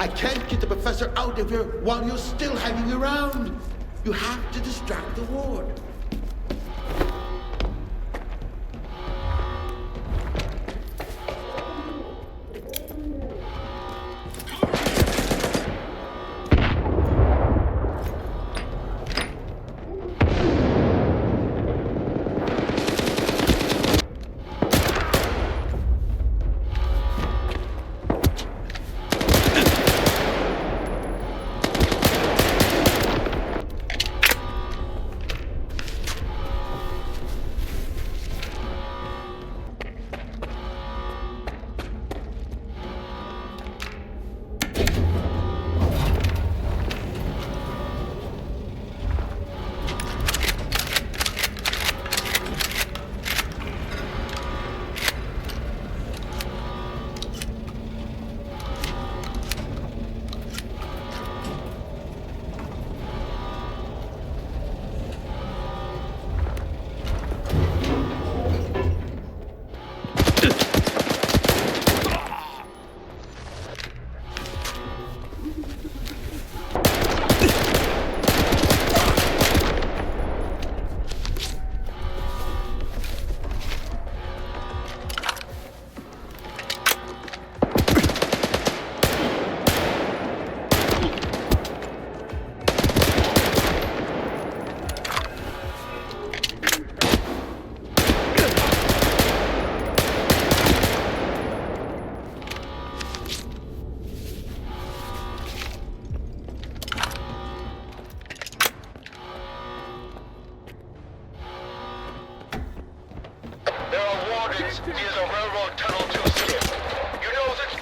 I can't get the professor out of here while you're still hanging around. You have to distract the ward. via the railroad tunnel to Skiff. You know this?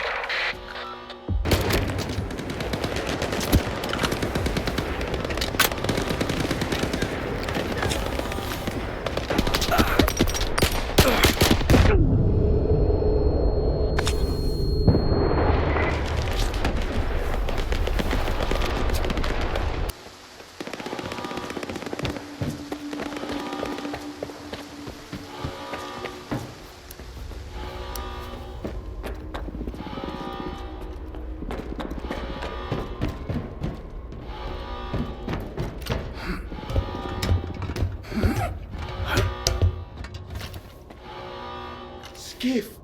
Skiff,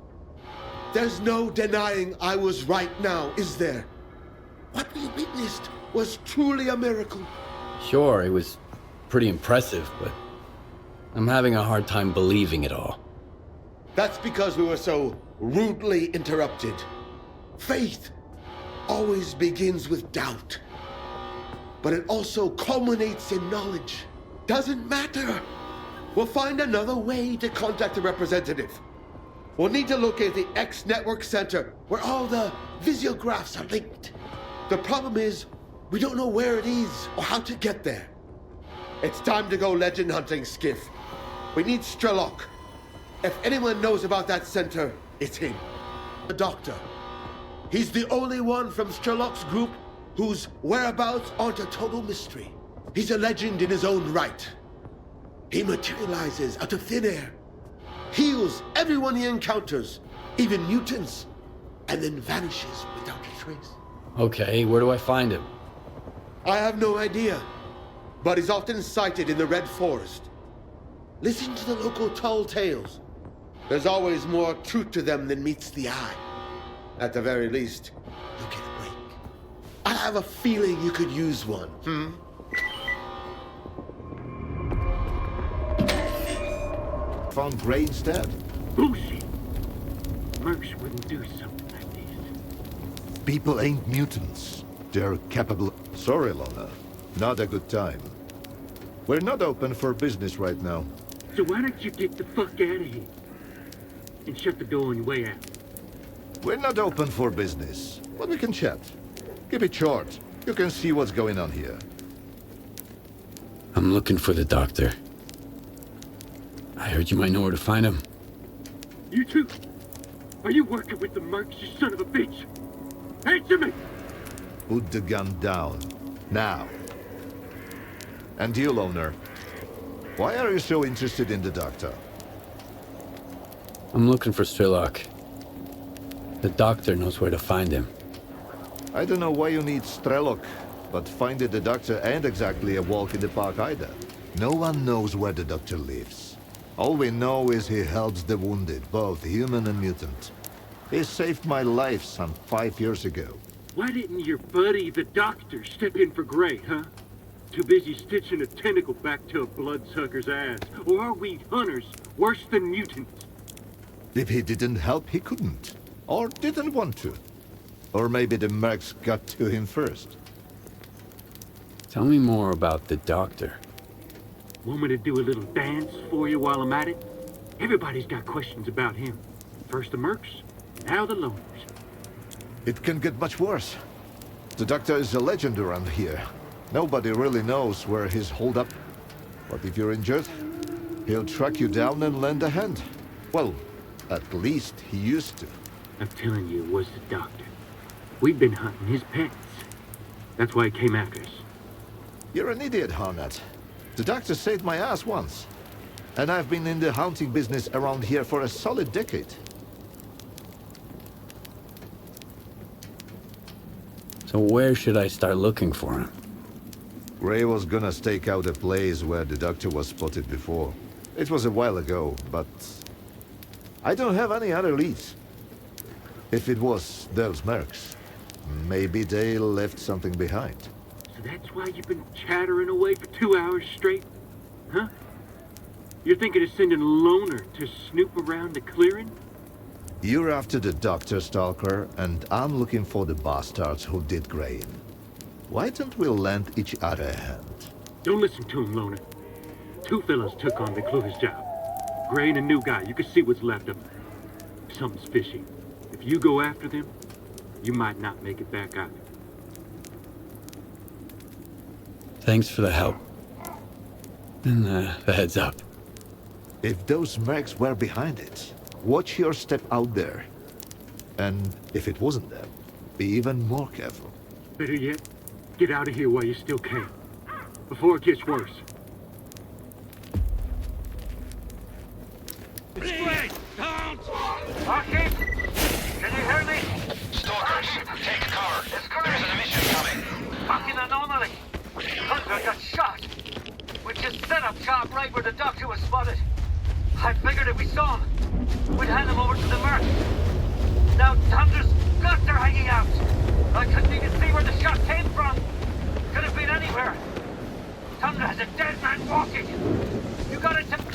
there's no denying I was right now, is there? What we witnessed was truly a miracle. Sure, it was pretty impressive, but I'm having a hard time believing it all. That's because we were so rudely interrupted. Faith always begins with doubt, but it also culminates in knowledge. Doesn't matter. We'll find another way to contact the representative. We'll need to locate the X Network Center, where all the visiographs are linked. The problem is, we don't know where it is or how to get there. It's time to go legend hunting, Skiff. We need S.T.A.L.K.E.R. If anyone knows about that center, it's him. The doctor. He's the only one from S.T.A.L.K.E.'s group whose whereabouts aren't a total mystery. He's a legend in his own right. He materializes out of thin air, heals everyone he encounters, even mutants, and then vanishes without a trace. Okay, where do I find him? I have no idea, but he's often sighted in the Red Forest. Listen to the local tall tales. There's always more truth to them than meets the eye. At the very least, you'll get a break. I have a feeling you could use one, Found Gray instead? Bullshit! Mercs wouldn't do something like this. People ain't mutants. They're capable... Sorry, Lona. Not a good time. We're not open for business right now. So why don't you get the fuck out of here? And shut the door on your way out. We're not open for business, but we can chat. Keep it short. You can see what's going on here. I'm looking for the doctor. I heard you might know where to find him. You too? Are you working with the mercs, you son of a bitch? Answer me! Put the gun down. Now. And you, Loner. Why are you so interested in the doctor? I'm looking for S.T.A.L.K.E.R. The doctor knows where to find him. I don't know why you need S.T.A.L.K.E.R, but finding the doctor ain't exactly a walk in the park either. No one knows where the doctor lives. All we know is he helps the wounded, both human and mutant. He saved my life some 5 years ago. Why didn't your buddy, the doctor, step in for Gray, huh? Too busy stitching a tentacle back to a bloodsucker's ass. Or are we hunters worse than mutants? If he didn't help, he couldn't. Or didn't want to. Or maybe the mercs got to him first. Tell me more about the doctor. Want me to do a little dance for you while I'm at it? Everybody's got questions about him. First the mercs, now the loners. It can get much worse. The doctor is a legend around here. Nobody really knows where he's holed up. But if you're injured, he'll track you down and lend a hand. Well, at least he used to. I'm telling you, it was the doctor. We've been hunting his pets. That's why he came after us. You're an idiot, Harnett. The doctor saved my ass once. And I've been in the hunting business around here for a solid decade. So where should I start looking for him? Gray was gonna stake out a place where the doctor was spotted before. It was a while ago, but I don't have any other leads. If it was those mercs, maybe they left something behind. So that's why you've been chattering away for 2 hours straight? Huh? You're thinking of sending Loner to snoop around the clearing? You're after the doctor, S.T.A.L.K.E.R, and I'm looking for the bastards who did Gray in. Why don't we lend each other a hand? Don't listen to him, Loner. 2 fellas took on the Clueless job. Gray and a new guy. You can see what's left of him. Something's fishy. If you go after them, you might not make it back either. Thanks for the help. And the heads up. If those mercs were behind it, watch your step out there. And if it wasn't them, be even more careful. Better yet, get out of here while you still can. Before it gets worse. It's Gray! Don't! Archie? Can you hear me? Stalkers, take cover. There's an emission coming. Fucking anomaly! Hunter got shot! We just set up shop right where the doctor was spotted. I figured if we saw him, we'd hand him over to the merc. Now Hunter's guts are hanging out. I couldn't even see where the shot came from. Could have been anywhere. Tundra has a dead man walking. You got it to...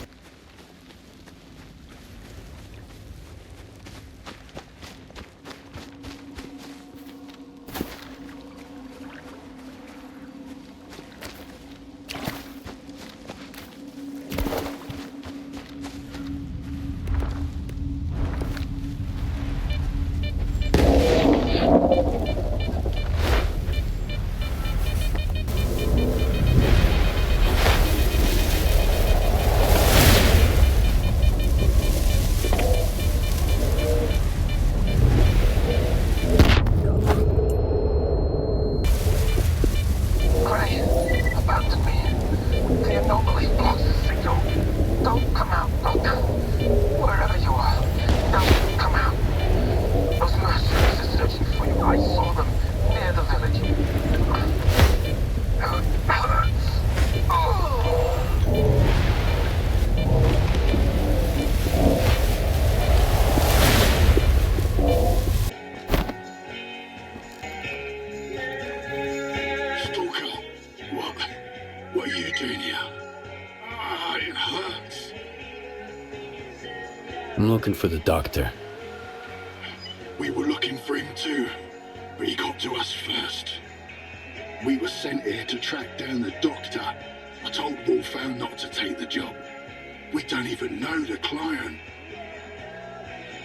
What are you doing here? It hurts. I'm looking for the doctor. We were looking for him too, but he got to us first. We were sent here to track down the doctor. I told Wolfhound not to take the job. We don't even know the client.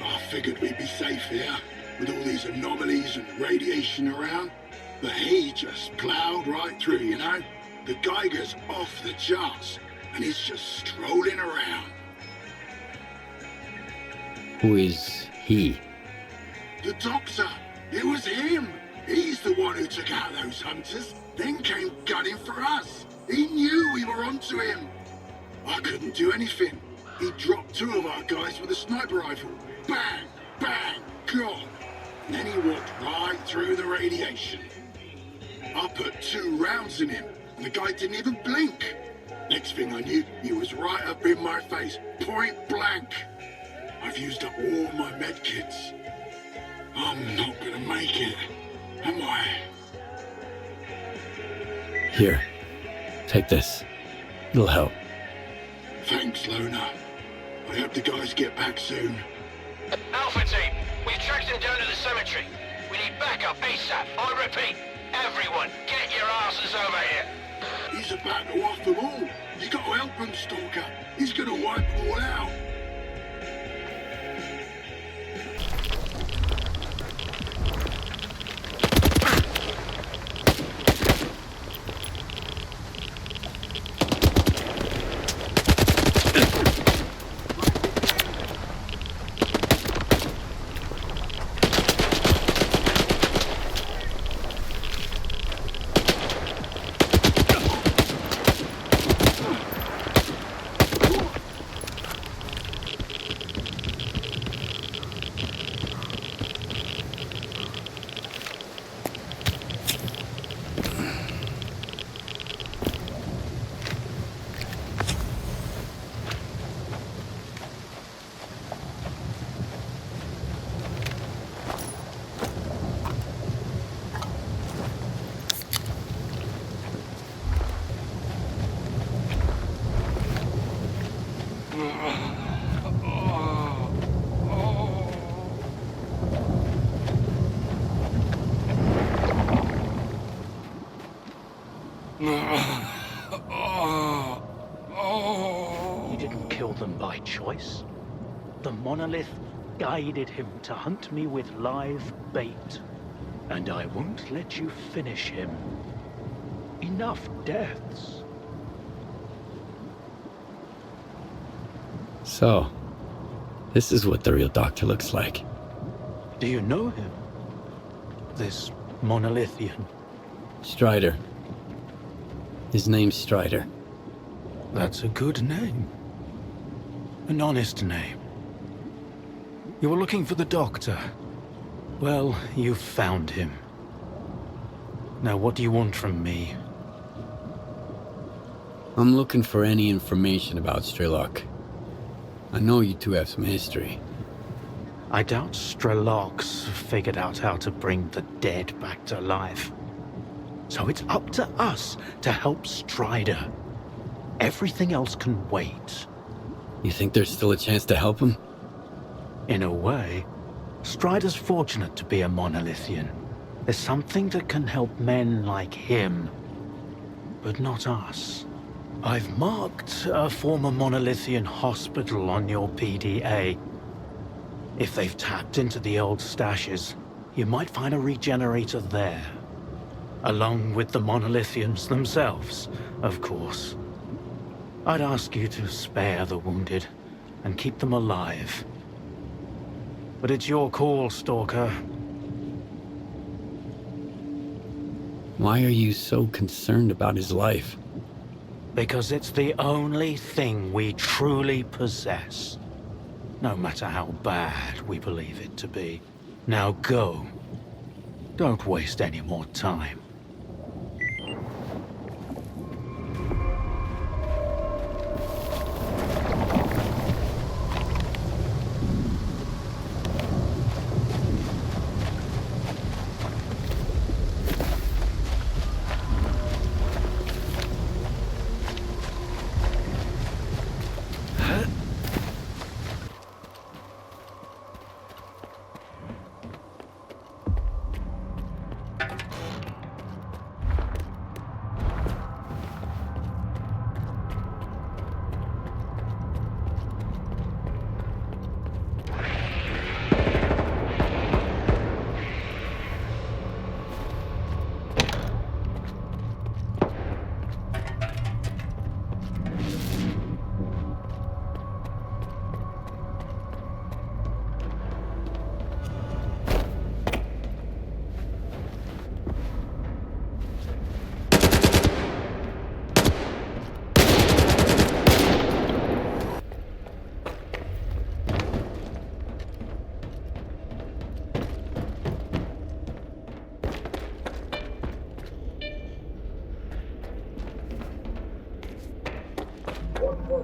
I figured we'd be safe here, with all these anomalies and radiation around. But he just plowed right through, you know? The Geiger's off the charts, and he's just strolling around. Who is he? The doctor! It was him! He's the one who took out those hunters, then came gunning for us. He knew we were onto him. I couldn't do anything. He dropped 2 of our guys with a sniper rifle. Bang! Bang! Gone! And then he walked right through the radiation. I put 2 rounds in him, and the guy didn't even blink. Next thing I knew, he was right up in my face, point blank. I've used up all my medkits. I'm not gonna make it, am I? Here, take this. It'll help. Thanks, Lona. I hope the guys get back soon. Alpha team, we've tracked him down to the cemetery. We need backup ASAP. I repeat, everyone, get your asses over here. He's about to off them all. You gotta help him, Stalker. He's gonna wipe them all out. He didn't kill them by choice. The monolith guided him to hunt me with live bait. And I won't let you finish him. Enough deaths. So, this is what the real doctor looks like. Do you know him? This monolithian? Strider. His name's Strider. That's a good name. An honest name. You were looking for the doctor. Well, you've found him. Now, what do you want from me? I'm looking for any information about S.T.A.L.K.E.R. I know you two have some history. I doubt S.T.A.L.K.E.R's figured out how to bring the dead back to life. So it's up to us to help Strider. Everything else can wait. You think there's still a chance to help him? In a way, Strider's fortunate to be a monolithian. There's something that can help men like him, but not us. I've marked a former monolithian hospital on your PDA. If they've tapped into the old stashes, you might find a regenerator there. Along with the monolithians themselves, of course. I'd ask you to spare the wounded and keep them alive. But it's your call, Stalker. Why are you so concerned about his life? Because it's the only thing we truly possess. No matter how bad we believe it to be. Now go. Don't waste any more time. It's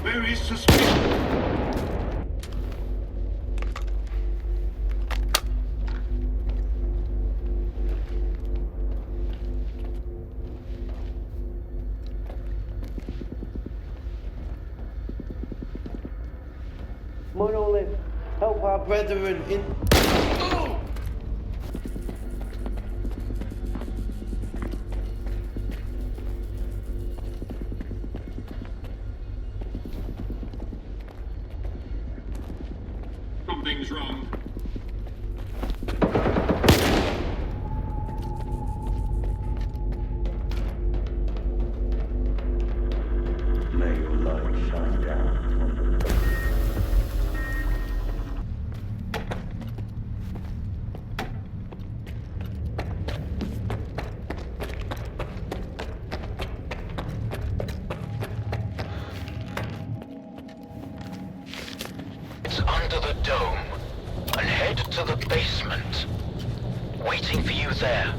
very suspicious. Monolith, help our brethren in... Something's wrong. May your light shine down on the It's under the dome. And head to the basement. Waiting for you there.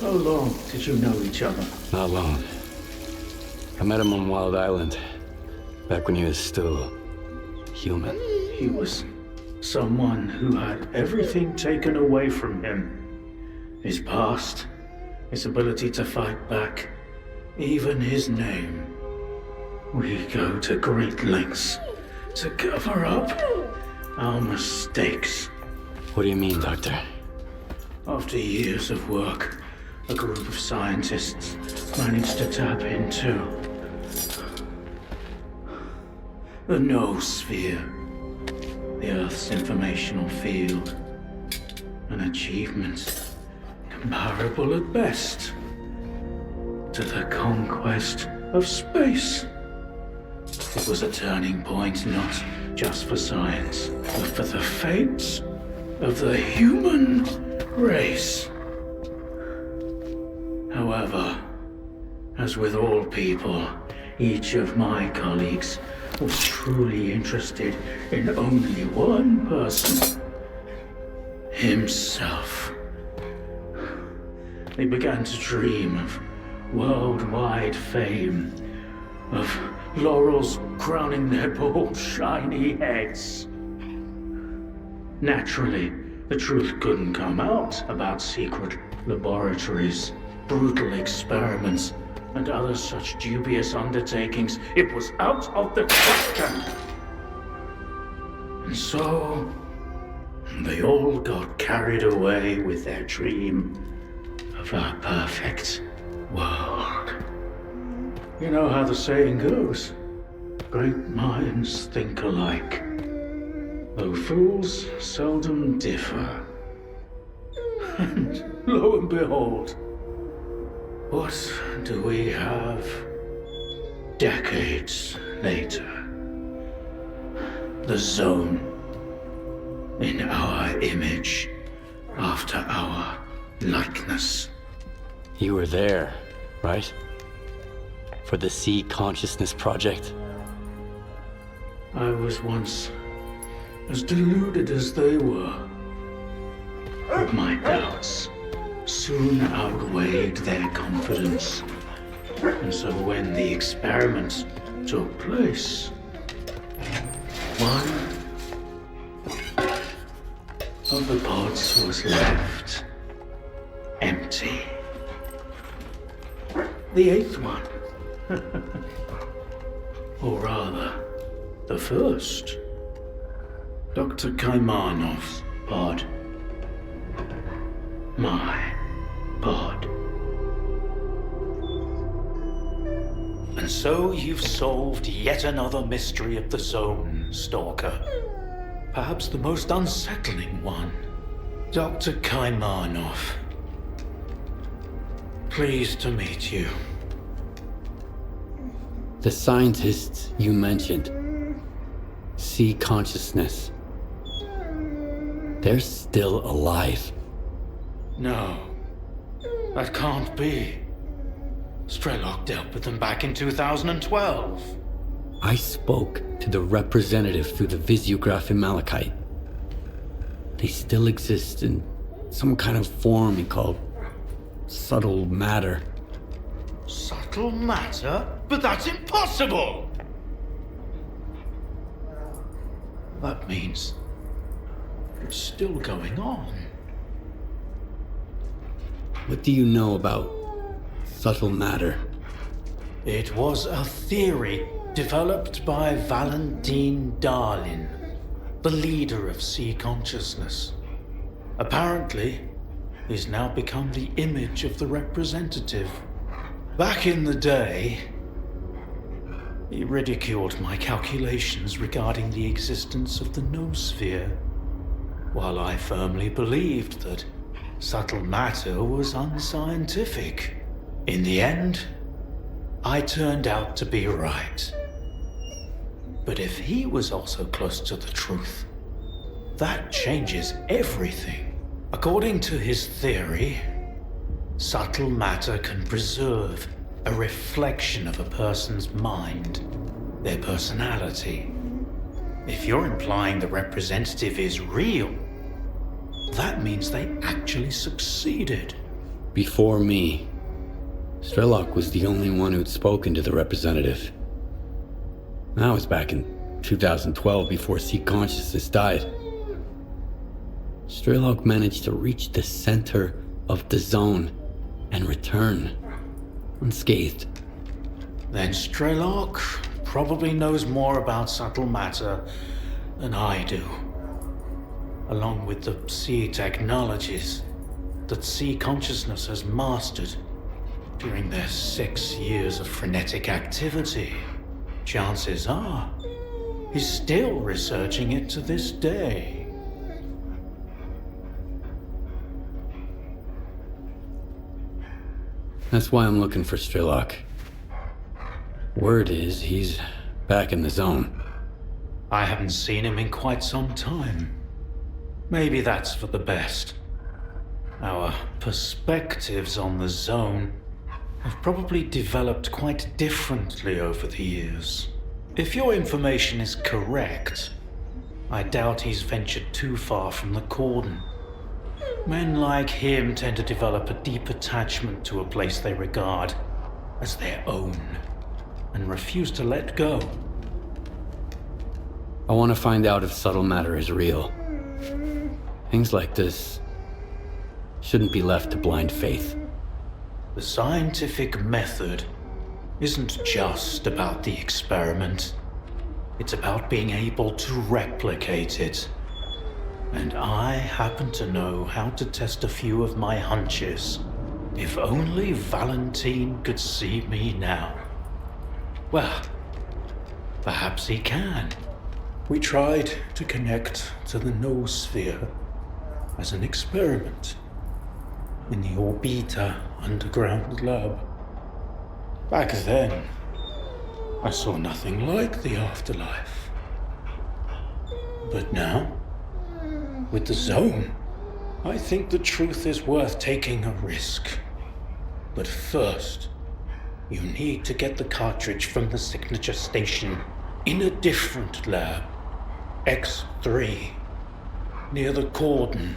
How long did you know each other? Not long. I met him on Wild Island, back when he was still human. He was someone who had everything taken away from him. His past, his ability to fight back, even his name. We go to great lengths to cover up our mistakes. What do you mean, Doctor? After years of work, a group of scientists managed to tap into the noosphere, the Earth's informational field, an achievement comparable at best to the conquest of space. It was a turning point not just for science, but for the fates of the human race. However, as with all people, each of my colleagues was truly interested in only one person: himself. They began to dream of worldwide fame, of laurels crowning their bald, shiny heads. Naturally, The truth couldn't come out about secret laboratories, brutal experiments, and other such dubious undertakings. It was out of the question. And so, they all got carried away with their dream of our perfect world. You know how the saying goes, great minds think alike, though fools seldom differ. And lo and behold, what do we have decades later? The Zone, in our image, after our likeness. You were there, right? For the Sea Consciousness Project? I was once as deluded as they were. But my doubts soon outweighed their confidence. And so when the experiment took place, one of the pods was left empty. The eighth one. Or rather, the first. Dr. Kaimanov's pod. My pod. And so you've solved yet another mystery of the Zone, Stalker. Perhaps the most unsettling one. Dr. Kaimanov. Pleased to meet you. The scientists you mentioned, Sea Consciousness, they're still alive. No, that can't be. S.T.A.L.K.E.R dealt with them back in 2012. I spoke to the representative through the visiograph in Malachite. They still exist in some kind of form he called subtle matter. Subtle matter? But that's impossible! That means it's still going on. What do you know about subtle matter? It was a theory developed by Valentin Darlin, the leader of Sea Consciousness. Apparently, he's now become the image of the representative. Back in the day, he ridiculed my calculations regarding the existence of the noosphere, while I firmly believed that subtle matter was unscientific. In the end, I turned out to be right. But if he was also close to the truth, that changes everything. According to his theory, subtle matter can preserve a reflection of a person's mind, their personality. If you're implying the representative is real, that means they actually succeeded. Before me, S.T.A.L.K.E.R was the only one who'd spoken to the representative. That was back in 2012 before Sea Consciousness died. S.T.A.L.K.E.R managed to reach the center of the Zone and return unscathed. Then S.T.A.L.K.E.R probably knows more about subtle matter than I do. Along with the sea technologies that Sea Consciousness has mastered during their 6 years of frenetic activity, chances are he's still researching it to this day. That's why I'm looking for S.T.A.L.K.E.R. Word is he's back in the Zone. I haven't seen him in quite some time. Maybe that's for the best. Our perspectives on the Zone have probably developed quite differently over the years. If your information is correct, I doubt he's ventured too far from the cordon. Men like him tend to develop a deep attachment to a place they regard as their own, and refuse to let go. I want to find out if subtle matter is real. Things like this shouldn't be left to blind faith. The scientific method isn't just about the experiment. It's about being able to replicate it. And I happen to know how to test a few of my hunches. If only Valentine could see me now. Well, perhaps he can. We tried to connect to the noosphere as an experiment in the Orbiter underground lab. Back then, I saw nothing like the afterlife. But now, with the zone, I think the truth is worth taking a risk. But first, you need to get the cartridge from the signature station in a different lab, X3, near the cordon.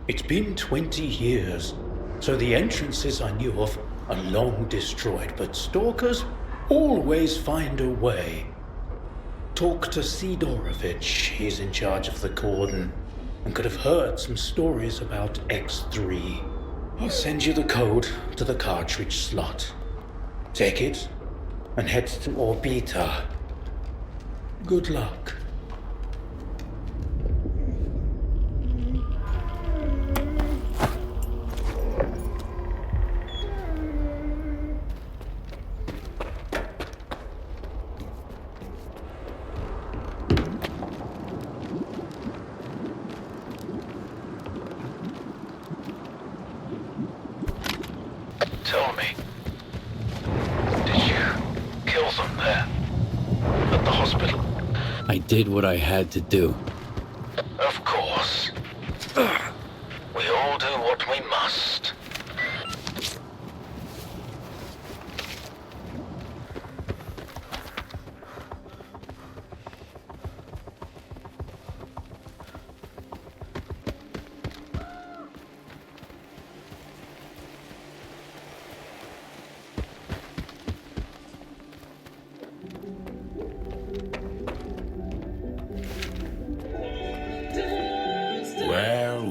It's been 20 years, so the entrances I knew of are long destroyed, but stalkers always find a way. Talk to Sidorovich, he's in charge of the cordon, and could have heard some stories about X3. I'll send you the code to the cartridge slot. Take it, and head to Orbiter. Good luck. Tell me, did you kill them there? At the hospital? I did what I had to do. Of course. We all do what we must.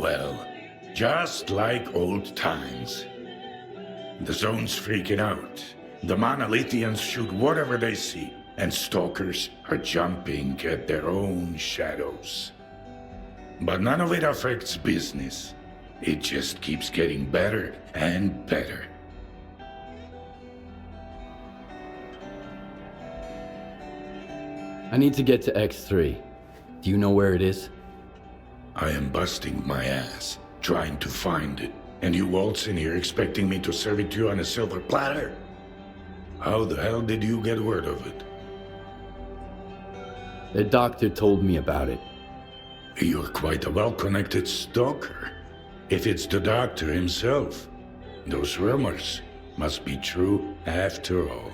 Well, just like old times. The zone's freaking out. The Monolithians shoot whatever they see, and stalkers are jumping at their own shadows. But none of it affects business. It just keeps getting better and better. I need to get to X3. Do you know where it is? I am busting my ass, trying to find it. And you waltz in here expecting me to serve it to you on a silver platter? How the hell did you get word of it? The doctor told me about it. You're quite a well-connected stalker. If it's the doctor himself, those rumors must be true after all.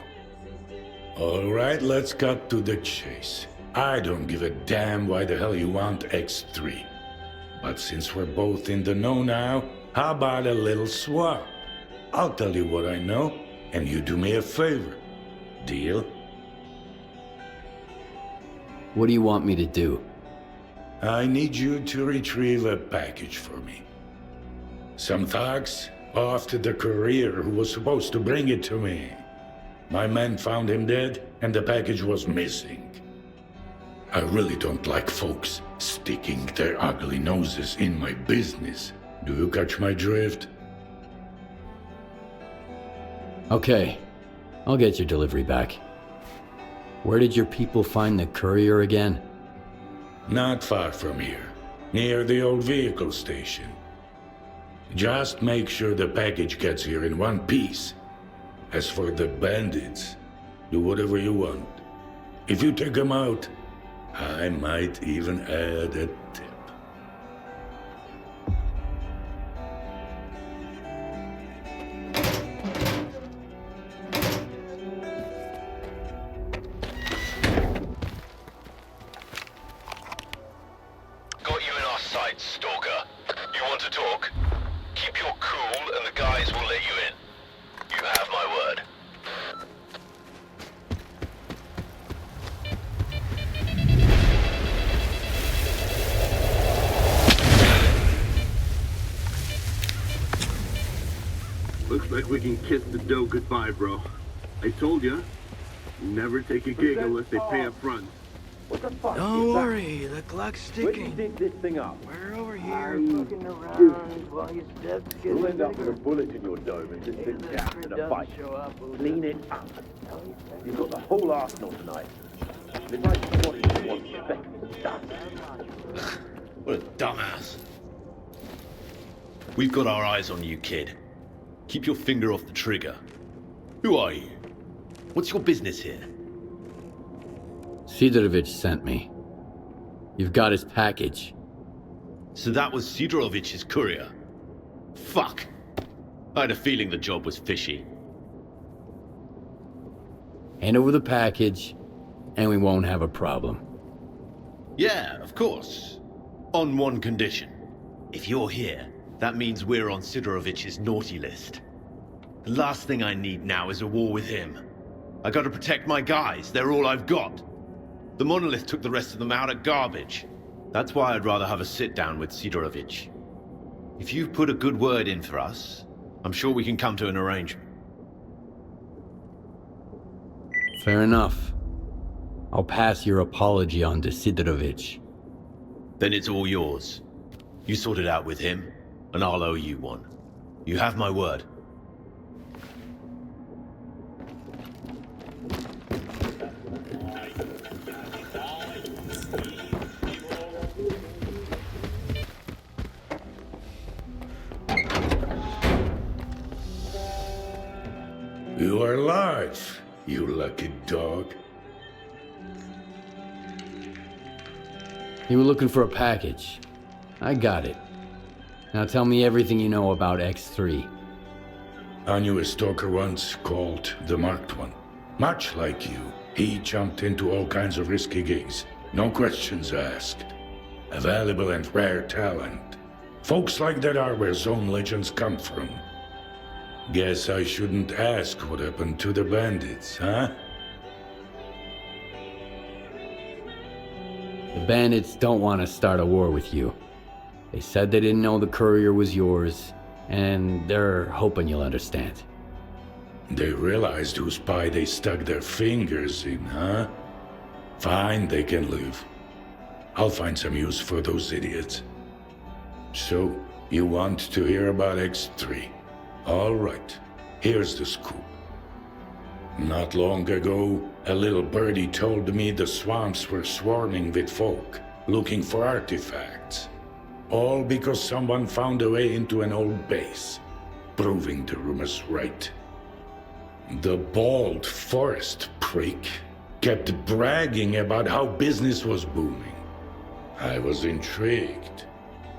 All right, let's cut to the chase. I don't give a damn why the hell you want X3. But since we're both in the know now, how about a little swap? I'll tell you what I know, and you do me a favor. Deal? What do you want me to do? I need you to retrieve a package for me. Some thugs off to the courier who was supposed to bring it to me. My men found him dead, and the package was missing. I really don't like folks sticking their ugly noses in my business. Do you catch my drift? Okay, I'll get your delivery back. Where did your people find the courier again? Not far from here, near the old vehicle station. Just make sure the package gets here in one piece. As for the bandits, do whatever you want. If you take them out, I might even add a tip. Got you in our sights, Stalker. You want to talk? Keep your cool and the guys will let you in. You have my word. like we can kiss the dough goodbye, bro. I told you, never take a gig unless they pay up front. What the fuck? Don't worry, the clock's Where do you ticking. dig this thing up? We're over here. Looking around while your steps get You'll end up with a bigger. bullet in your dome and just sit down in a fight. Clean it up. You've got the whole arsenal tonight. If I spot you one respect, it's done. What a dumbass. We've got our eyes on you, kid. Keep your finger off the trigger. Who are you? What's your business here? Sidorovich sent me. You've got his package. So that was Sidorovich's courier. Fuck. I had a feeling the job was fishy. Hand over the package, and we won't have a problem. Yeah, of course. On one condition. If you're here, that means we're on Sidorovich's naughty list. The last thing I need now is a war with him. I gotta protect my guys, they're all I've got. The monolith took the rest of them out at garbage. That's why I'd rather have a sit-down with Sidorovich. If you put a good word in for us, I'm sure we can come to an arrangement. Fair enough. I'll pass your apology on to Sidorovich. Then it's all yours. You sort it out with him, and I'll owe you one. You have my word. You are alive, you lucky dog. You were looking for a package. I got it. Now tell me everything you know about X3. I knew a stalker once called the Marked One. Much like you, he jumped into all kinds of risky gigs. No questions asked. A valuable and rare talent. Folks like that are where zone legends come from. Guess I shouldn't ask what happened to the bandits, huh? The bandits don't want to start a war with you. They said they didn't know the courier was yours, and they're hoping you'll understand. They realized whose pie they stuck their fingers in, huh? Fine, they can leave. I'll find some use for those idiots. So, you want to hear about X3? All right, here's the scoop. Not long ago, a little birdie told me the swamps were swarming with folk, looking for artifacts. All because someone found a way into an old base, proving the rumors right. The bald forest prick kept bragging about how business was booming. I was intrigued,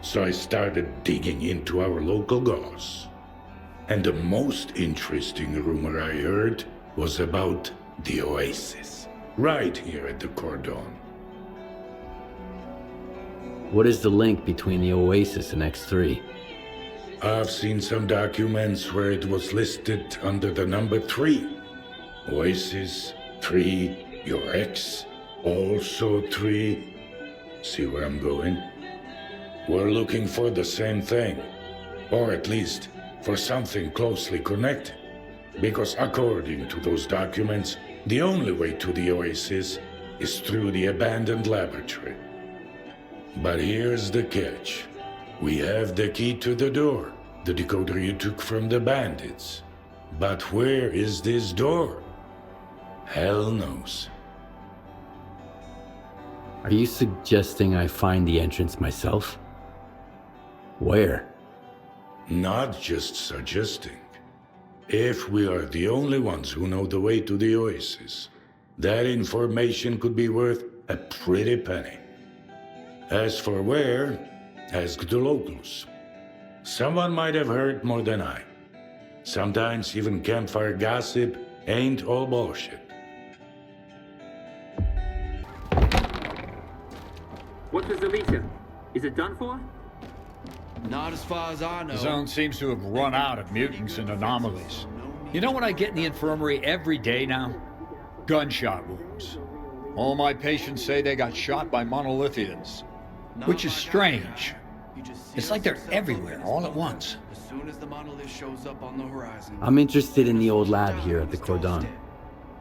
so I started digging into our local goss. And the most interesting rumor I heard was about the Oasis, right here at the Cordon. What is the link between the Oasis and X3? I've seen some documents where it was listed under the number 3. Oasis, 3, your ex, also 3. See where I'm going? We're looking for the same thing, or at least for something closely connected. Because according to those documents, the only way to the Oasis is through the abandoned laboratory. But here's the catch. We have the key to the door, the decoder you took from the bandits. But where is this door? Hell knows. Are you suggesting I find the entrance myself? Where? Not just suggesting. If we are the only ones who know the way to the Oasis, that information could be worth a pretty penny. As for where, ask the locals. Someone might have heard more than I. Sometimes even campfire gossip ain't all bullshit. What's with the Alicia? Is it done for? Not as far as I know. The zone seems to have run out of mutants and anomalies. You know what I get in the infirmary every day now? Gunshot wounds. All my patients say they got shot by monolithians. Which is strange, It's like they're everywhere all at once. As soon as the monolith shows up on the horizon. I'm interested in the old lab here at the Cordon.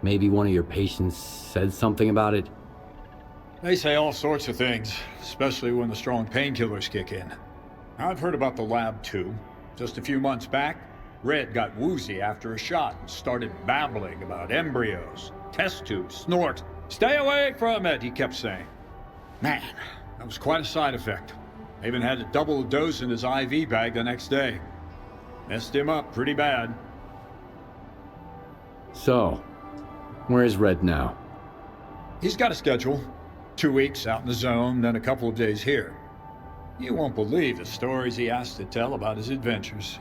Maybe one of your patients said something about it? They say all sorts of things, especially when the strong painkillers kick in. I've heard about the lab too. Just a few months back, Red got woozy after a shot and started babbling about embryos, test tubes, snort. Stay away from it, he kept saying. Man, that was quite a side effect. I even had to double the dose in his IV bag the next day. Messed him up pretty bad. So, where's Red now? He's got a schedule. 2 weeks out in the zone, then a couple of days here. You won't believe the stories he has to tell about his adventures.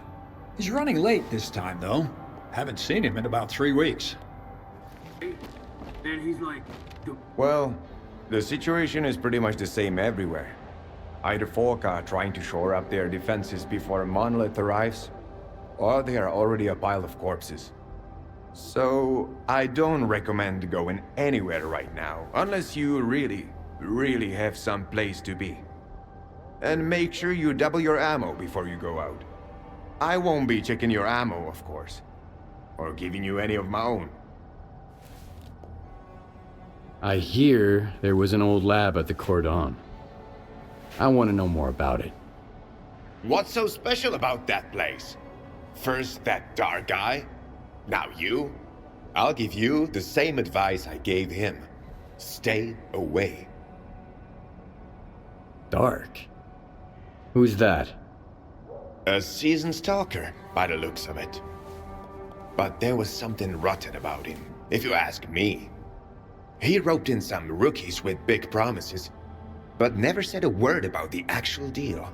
He's running late this time, though. Haven't seen him in about 3 weeks. And he's like... Well, the situation is pretty much the same everywhere. Either folk are trying to shore up their defenses before a monolith arrives, or they are already a pile of corpses. So, I don't recommend going anywhere right now, unless you really have some place to be. And make sure you double your ammo before you go out. I won't be checking your ammo, of course, or giving you any of my own. I hear there was an old lab at the Cordon. I want to know more about it. What's so special about that place? First that dark guy, now you. I'll give you the same advice I gave him. Stay away. Dark? Who's that? A seasoned stalker, by the looks of it. But there was something rotten about him, if you ask me. He roped in some rookies with big promises, but never said a word about the actual deal.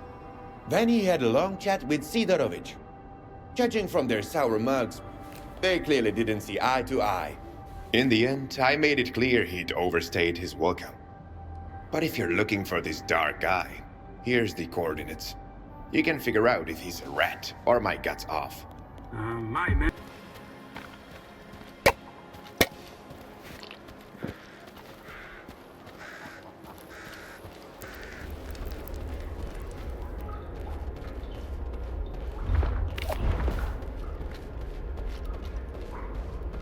Then he had a long chat with Sidorovich. Judging from their sour mugs, they clearly didn't see eye to eye. In the end, I made it clear he'd overstayed his welcome. But if you're looking for this dark guy, here's the coordinates. You can figure out if he's a rat or my guts off. My man.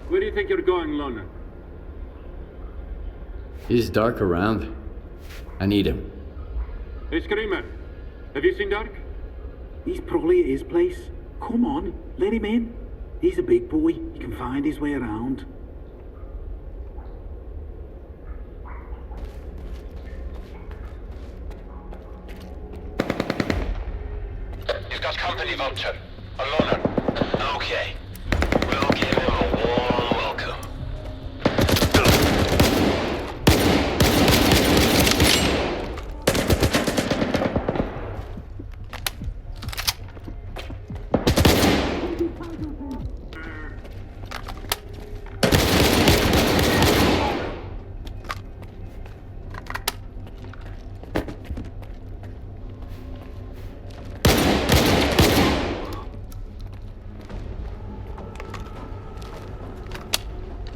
Where do you think you're going, Loner? Is Dark around? I need him. Hey, Screamer. Have you seen Dark? He's probably at his place. Come on, let him in. He's a big boy. He can find his way around. You've got company, Vulture. A loner. Okay. We'll give him a warm welcome.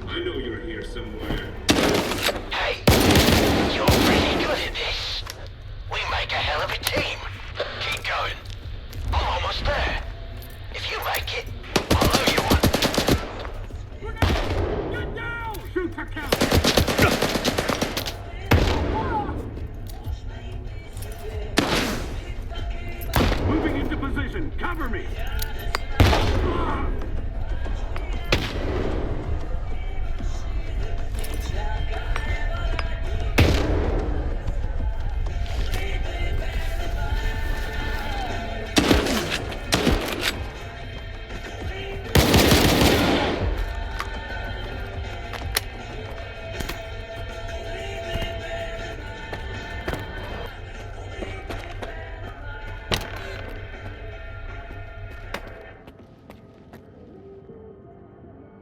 I know you're here somewhere. Hey, you're really good at this. We make a hell of a team. Keep going. I'm almost there. If you make it, I'll owe you one. Get down! Shoot for kill! Moving into position. Cover me!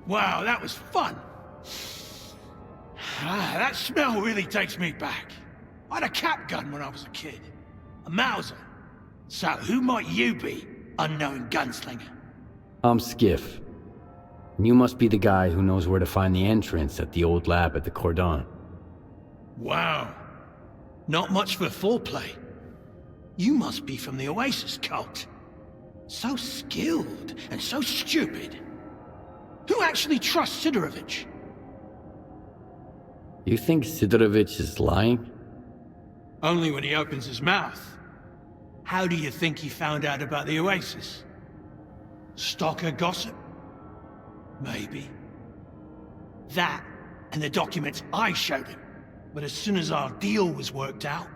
Wow, that was fun. That smell really takes me back. I had a cap gun when I was a kid. A Mauser. So who might you be, unknown gunslinger? I'm Skiff. And you must be the guy who knows where to find the entrance at the old lab at the Cordon. Wow. Not much for foreplay. You must be from the Oasis cult. So skilled and so stupid. Who actually trusts Sidorovich? You think Sidorovich is lying? Only when he opens his mouth. How do you think he found out about the Oasis? Stalker gossip? Maybe. That, and the documents I showed him. But as soon as our deal was worked out,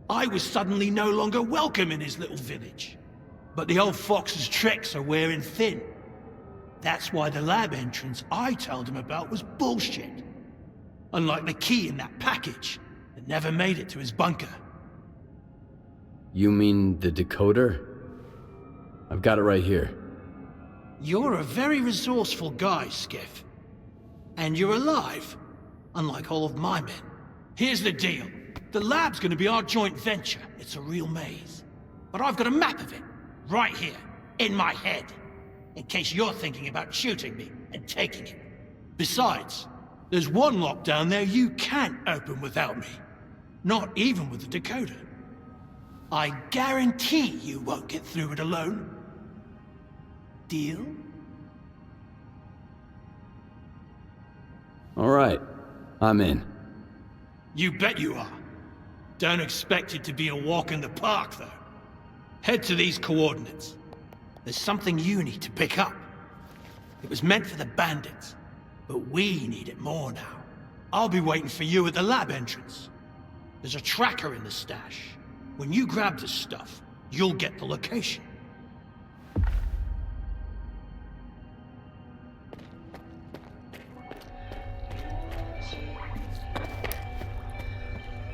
I was suddenly no longer welcome in his little village. But the old fox's tricks are wearing thin. That's why the lab entrance I told him about was bullshit. Unlike the key in that package that never made it to his bunker. You mean the decoder? I've got it right here. You're a very resourceful guy, Skiff. And you're alive, unlike all of my men. Here's the deal. The lab's gonna be our joint venture. It's a real maze. But I've got a map of it, right here, in my head. In case you're thinking about shooting me and taking it. Besides, there's one lock down there you can't open without me. Not even with the decoder. I guarantee you won't get through it alone. Deal? All right, I'm in. You bet you are. Don't expect it to be a walk in the park, though. Head to these coordinates. There's something you need to pick up. It was meant for the bandits, but we need it more now. I'll be waiting for you at the lab entrance. There's a tracker in the stash. When you grab the stuff, you'll get the location.